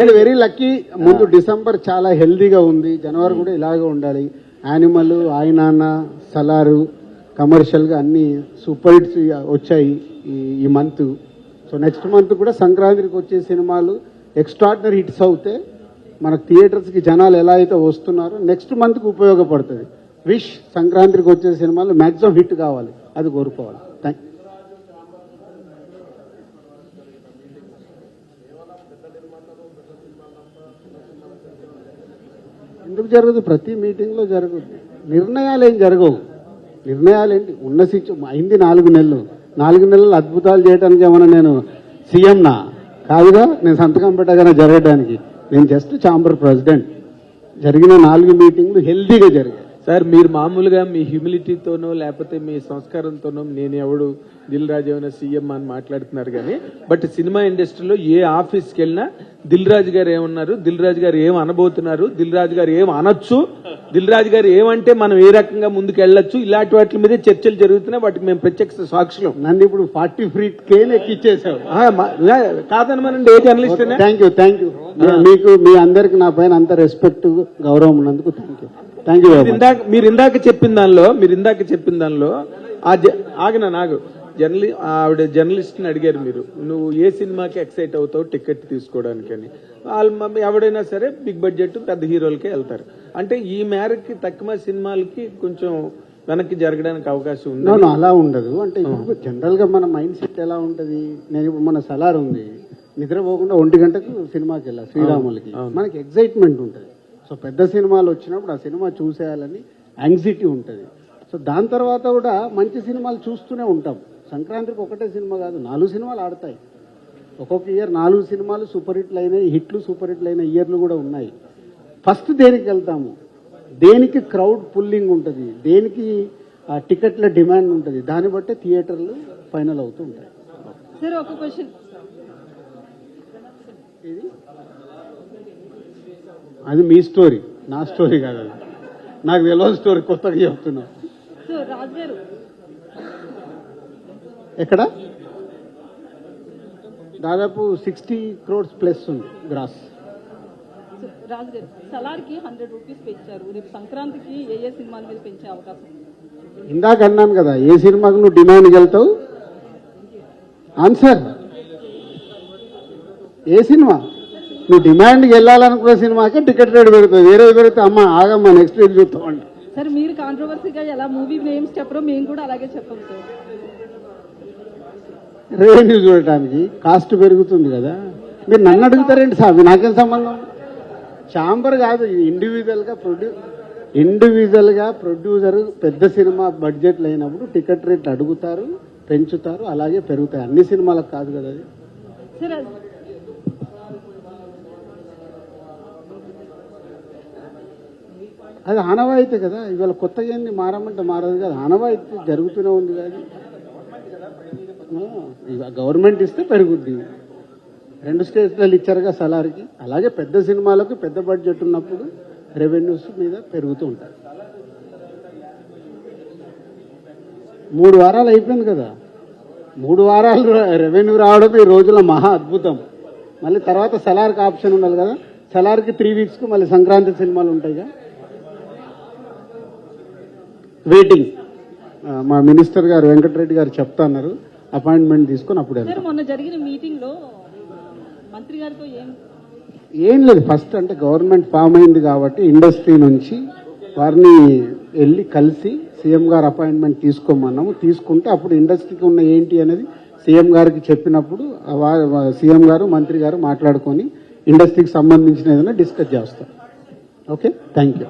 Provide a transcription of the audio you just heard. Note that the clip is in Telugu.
And very lucky. ముందు డిసెంబర్ చాలా హెల్దీగా ఉంది, జనవరి కూడా ఇలాగే ఉండాలి. యానిమల్, ఆయనాన్న, సలారు, కమర్షియల్గా అన్ని సూపర్ హిట్స్ వచ్చాయి ఈ మంత్. సో నెక్స్ట్ మంత్ కూడా సంక్రాంతికి వచ్చే సినిమాలు ఎక్స్ట్రాడినరీ హిట్స్ అవుతే మనకు థియేటర్స్కి జనాలు ఎలా అయితే వస్తున్నారో నెక్స్ట్ మంత్కి ఉపయోగపడుతుంది. విష్ సంక్రాంతికి వచ్చే సినిమాలు మ్యాక్సిమం హిట్ కావాలి, అది కోరుకోవాలి. థ్యాంక్ ఎందుకు జరగదు? ప్రతి మీటింగ్లో జరుగుతుంది. నిర్ణయాలు ఏం జరగవు. నిర్ణయాలు ఏంటి? ఉన్న అయింది 4 నెలలు. 4 నెలలు అద్భుతాలు చేయడానికి ఏమన్నా నేను సీఎంనా? కాదుగా. నేను సంతకం పెట్టగానే జరగడానికి. నేను జస్ట్ ఛాంబర్ ప్రెసిడెంట్. జరిగిన 4 మీటింగ్లు హెల్దీగా జరిగాయి. సార్, మీరు మామూలుగా మీ హ్యూమిలిటీతోనో లేకపోతే మీ సంస్కారంతోనో నేను ఎవడు దిల్ రాజు ఏమైనా సీఎం అని మాట్లాడుతున్నారు కానీ, బట్ సినిమా ఇండస్ట్రీలో ఏ ఆఫీస్కి వెళ్ళినా దిల్ రాజు గారు ఏమన్నారు, దిల్ రాజు గారు ఏం అనబోతున్నారు, దిల్ రాజు గారు ఏం అనొచ్చు, దిల్ రాజు గారు ఏమంటే మనం ఏ రకంగా ముందుకు వెళ్ళొచ్చు, ఇలాంటి వాటి మీద చర్చలు జరుగుతున్నాయి. వాటికి మేము ప్రత్యక్ష సాక్షులు. నన్ను ఇప్పుడు 40 ఎక్కిచ్చేసావు. కాదనమనండి, ఏ జర్నలిస్ట్. Thank you. మీకు మీ అందరికి నా పైన అంత రెస్పెక్ట్, గౌరవం ఉన్నందుకు థ్యాంక్ యూ. మీరు ఇందాక చెప్పిన దానిలో నాకు ఆవిడ జర్నలిస్ట్ ని అడిగారు, మీరు నువ్వు ఏ సినిమాకి ఎక్సైట్ అవుతావు టికెట్ తీసుకోవడానికి అని. వాళ్ళు ఎవడైనా సరే బిగ్ బడ్జెట్ పెద్ద హీరోలకే వెళ్తారు. అంటే ఈ మేరకి తక్కువ సినిమాలకి కొంచెం వెనక్కి జరగడానికి అవకాశం ఉంది. అలా ఉండదు. అంటే ఇప్పుడు జనరల్ గా మన మైండ్ సెట్ ఎలా ఉంటది? నేను ఇప్పుడు మన సలార్ ఉంది, నిద్రపోకుండా 1 గంటకు సినిమాకి వెళ్ళా శ్రీరాములకి. మనకి ఎగ్జైట్మెంట్ ఉంటుంది. సో పెద్ద సినిమాలు వచ్చినప్పుడు ఆ సినిమా చూసేయాలని యాంగ్జైటీ ఉంటుంది. సో దాని తర్వాత కూడా మంచి సినిమాలు చూస్తూనే ఉంటాం. సంక్రాంతికి ఒకటే సినిమా కాదు, 4 సినిమాలు ఆడతాయి. ఒక్కొక్క ఇయర్ 4 సినిమాలు సూపర్ హిట్లు అయినాయి, సూపర్ హిట్లు అయిన ఇయర్లు కూడా ఉన్నాయి. ఫస్ట్ దేనికి వెళ్తాము? దేనికి క్రౌడ్ పుల్లింగ్ ఉంటుంది, దేనికి టికెట్ల డిమాండ్ ఉంటుంది, దాన్ని బట్టే థియేటర్లు ఫైనల్ అవుతూ ఉంటాయి. సార్, ఒక క్వశ్చన్. ఇది అది మీ స్టోరీ, నా స్టోరీ కాదు. అది నాకు తెలియని స్టోరీ కొత్తగా చెప్తున్నా. ఎక్కడ దాదాపు 60 crores ప్లస్ ఉంది గ్రాస్. రాజు గారు, సలార్కి 100 రూపీస్ పెంచారు. రేపు సంక్రాంతికి ఏ సినిమాల మీద పెంచే అవకాశం? ఇందాక అన్నాను కదా, ఏ సినిమాకు నువ్వు డిమాండ్కి వెళ్తావు? ఆన్సర్, ఏ సినిమా నువ్వు డిమాండ్కి వెళ్ళాలనుకున్న సినిమాకే టికెట్ రేట్ పెరుగుతుంది. వేరే పెరిగితే అమ్మ ఆగమ్మా నెక్స్ట్ వీక్ చూస్తామండి. సార్, మీరు కాంట్రవర్సీగా ఎలా మూవీ నేమ్స్ చెప్పరో మేము కూడా అలాగే చెప్పాం సార్. రెవెన్యూ చూడటానికి కాస్ట్ పెరుగుతుంది కదా. మీరు నన్ను అడుగుతారేంటి సార్? నాకేం సంబంధం? ఛాంబర్ కాదు, ఇండివిజువల్గా ప్రొడ్యూసర్ పెద్ద సినిమా బడ్జెట్లు అయినప్పుడు టికెట్ రేట్లు అడుగుతారు, పెంచుతారు, అలాగే పెరుగుతాయి. అన్ని సినిమాలకు కాదు కదా అది. సార్, అది ఆనవాయితీ కదా. ఇవాళ కొత్తగా ఏంది మారమంటే మారదు కదా, ఆనవాయితీ జరుగుతూనే ఉంది కదా. గవర్నమెంట్ ఇస్తే పెరుగుద్ది. 2 స్టేట్లలో ఇచ్చారుగా సలార్కి. అలాగే పెద్ద సినిమాలకు పెద్ద బడ్జెట్ ఉన్నప్పుడు రెవెన్యూస్ మీద పెరుగుతూ ఉంటాయి. 3 వారాలు అయిపోయింది కదా. 3 వారాలు రెవెన్యూ రావడం ఈ రోజుల్లో మహా అద్భుతం. మళ్ళీ తర్వాత సలార్కి ఆప్షన్ ఉండాలి కదా. సలార్కి 3 వీక్స్కు మళ్ళీ సంక్రాంతి సినిమాలు ఉంటాయిగా. వెయిటింగ్. మా మినిస్టర్ గారు వెంకటరెడ్డి గారు చెప్తా అన్నారు, అపాయింట్మెంట్ తీసుకొని అప్పుడు మొన్న జరిగిన మీటింగ్ లో మంత్రి గారితో ఏం లేదు. ఫస్ట్ అంటే గవర్నమెంట్ ఫామ్ అయింది కాబట్టి ఇండస్ట్రీ నుంచి వారిని వెళ్ళి కలిసి సీఎం గారు అపాయింట్మెంట్ తీసుకోమన్నాము. తీసుకుంటే అప్పుడు ఇండస్ట్రీకి ఉన్న ఏంటి అనేది సీఎం గారికి చెప్పినప్పుడు సీఎం గారు మంత్రి గారు మాట్లాడుకొని ఇండస్ట్రీకి సంబంధించిన ఏదైనా డిస్కస్ చేస్తారు. Okay, thank you.